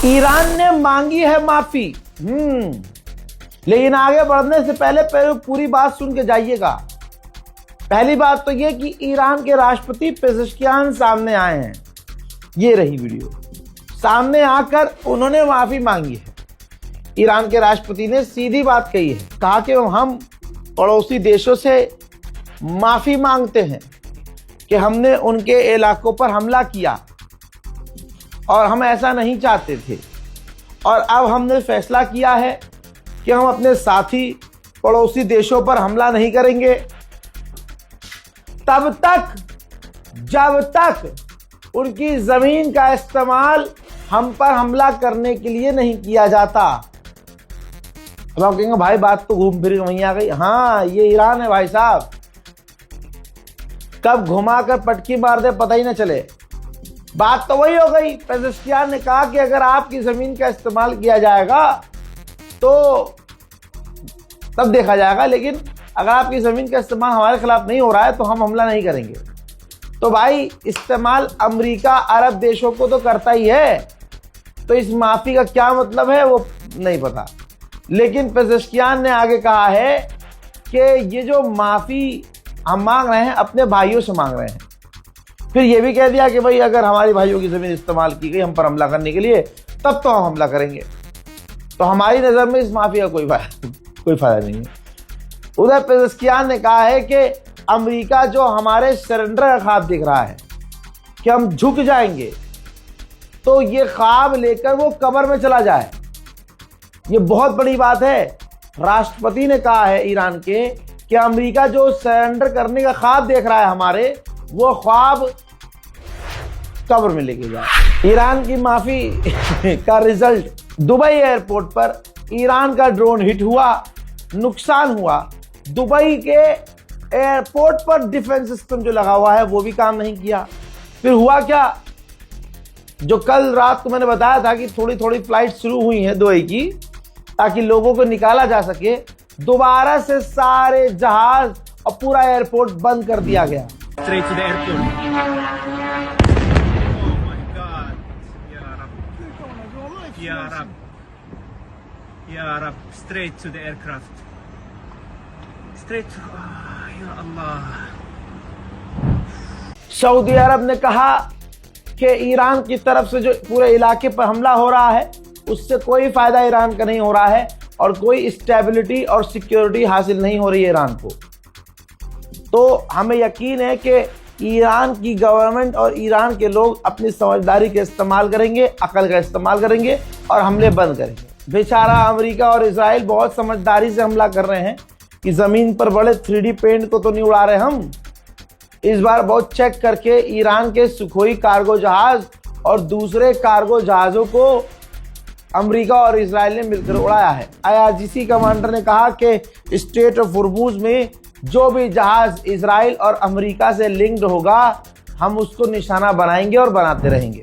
Iran ने मांगी है माफी। लेकिन आगे बढ़ने से पहले पूरी बात सुन के जाइएगा। पहली बात तो ये कि ईरान के राष्ट्रपति पेज़ेश्कियान सामने आए हैं। ये रही वीडियो। सामने आकर उन्होंने माफी मांगी है। ईरान के राष्ट्रपति ने सीधी बात कही है, कहा कि हम पड़ोसी देशों से माफी मांगते हैं कि हमने उनके इलाकों पर हमला किया और हम ऐसा नहीं चाहते थे, और अब हमने फैसला किया है कि हम अपने साथी पड़ोसी देशों पर हमला नहीं करेंगे तब तक जब तक उनकी जमीन का इस्तेमाल हम पर हमला करने के लिए नहीं किया जाता। अब आप कहेंगे भाई बात तो घूम फिर वहीं आ गई। हाँ, ये ईरान है भाई साहब, कब घुमा कर पटकी मार दे पता ही ना चले। बात तो वही हो गई। पेज़ेश्कियान ने कहा कि अगर आपकी जमीन का इस्तेमाल किया जाएगा तो तब देखा जाएगा, लेकिन अगर आपकी जमीन का इस्तेमाल हमारे खिलाफ नहीं हो रहा है तो हम हमला नहीं करेंगे। तो भाई इस्तेमाल अमेरिका अरब देशों को तो करता ही है, तो इस माफी का क्या मतलब है वो नहीं पता। लेकिन पेज़ेश्कियान ने आगे कहा है कि ये जो माफी हम मांग रहे हैं अपने भाइयों से मांग रहे हैं। फिर ये भी कह दिया कि भाई अगर हमारी भाइयों की जमीन इस्तेमाल की गई हम पर हमला करने के लिए तब तो हम हमला करेंगे। तो हमारी नजर में इस माफी का कोई फायदा नहीं है। उधर पेज़ेश्कियान ने कहा है कि अमेरिका जो हमारे सरेंडर का ख्वाब देख रहा है कि हम झुक जाएंगे, तो ये ख्वाब लेकर वो कब्र में चला जाए। ये बहुत बड़ी बात है। राष्ट्रपति ने कहा है ईरान के कि अमेरिका जो सरेंडर करने का ख्वाब देख रहा है हमारे, वो ख्वाब कब्र में लेके जाए। ईरान की माफी का रिजल्ट, दुबई एयरपोर्ट पर ईरान का ड्रोन हिट हुआ, नुकसान हुआ। दुबई के एयरपोर्ट पर डिफेंस सिस्टम जो लगा हुआ है वो भी काम नहीं किया। फिर हुआ क्या, जो कल रात को मैंने बताया था कि थोड़ी थोड़ी फ्लाइट शुरू हुई हैं दुबई की ताकि लोगों को निकाला जा सके, दोबारा से सारे जहाज और पूरा एयरपोर्ट बंद कर दिया गया। Straight to the airport. Oh my God. Ya Rab. Ya Rab. Ya Rab. Straight to the aircraft. Straight to... Ya Allah. Saudi Arab ने कहा कि ईरान की तरफ से जो पूरे इलाके पर हमला हो रहा है उससे कोई फायदा ईरान का नहीं हो रहा है और कोई स्टेबिलिटी और सिक्योरिटी हासिल नहीं हो रही है ईरान को। तो हमें यकीन है कि ईरान की गवर्नमेंट और ईरान के लोग अपनी समझदारी का इस्तेमाल करेंगे, अकल का इस्तेमाल करेंगे और हमले बंद करेंगे। बेचारा अमेरिका और इजराइल बहुत समझदारी से हमला कर रहे हैं कि ज़मीन पर बड़े 3D पेंट को तो नहीं उड़ा रहे हम। इस बार बहुत चेक करके ईरान के सुखोई कार्गो जहाज और दूसरे कार्गो जहाज़ों को अमेरिका और इजराइल ने मिलकर उड़ाया है। IRGC कमांडर ने कहा कि स्ट्रेट ऑफ होर्मुज में जो भी जहाज इजराइल और अमेरिका से लिंक्ड होगा हम उसको निशाना बनाएंगे और बनाते रहेंगे।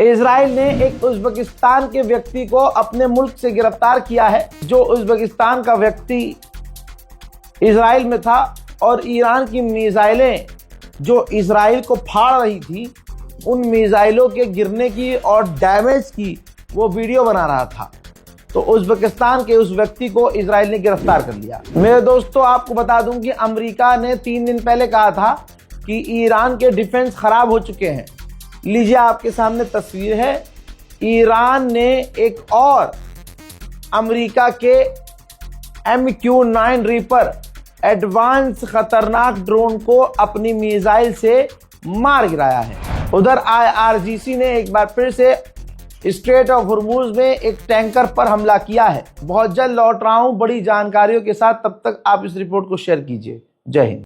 इजराइल ने एक उज़्बेकिस्तान के व्यक्ति को अपने मुल्क से गिरफ्तार किया है। जो उज़्बेकिस्तान का व्यक्ति इजराइल में था और ईरान की मिसाइलें जो इजराइल को फाड़ रही थी, उन मिसाइलों के गिरने की और डैमेज की वो वीडियो बना रहा था। तो उज़्बेकिस्तान के उस व्यक्ति को इजराइल ने गिरफ्तार कर लिया। मेरे दोस्तों, आपको बता दूं कि अमेरिका ने 3 दिन पहले कहा था कि ईरान के डिफेंस खराब हो चुके हैं। लीजिए आपके सामने तस्वीर है। ईरान ने एक और अमेरिका के MQ-9 रीपर एडवांस खतरनाक ड्रोन को अपनी मिसाइल से मार गिराया है। उधर IRGC ने एक बार फिर से स्ट्रेट ऑफ होर्मुज में एक टैंकर पर हमला किया है। बहुत जल्द लौट रहा हूं बड़ी जानकारियों के साथ, तब तक आप इस रिपोर्ट को शेयर कीजिए। जय हिंद।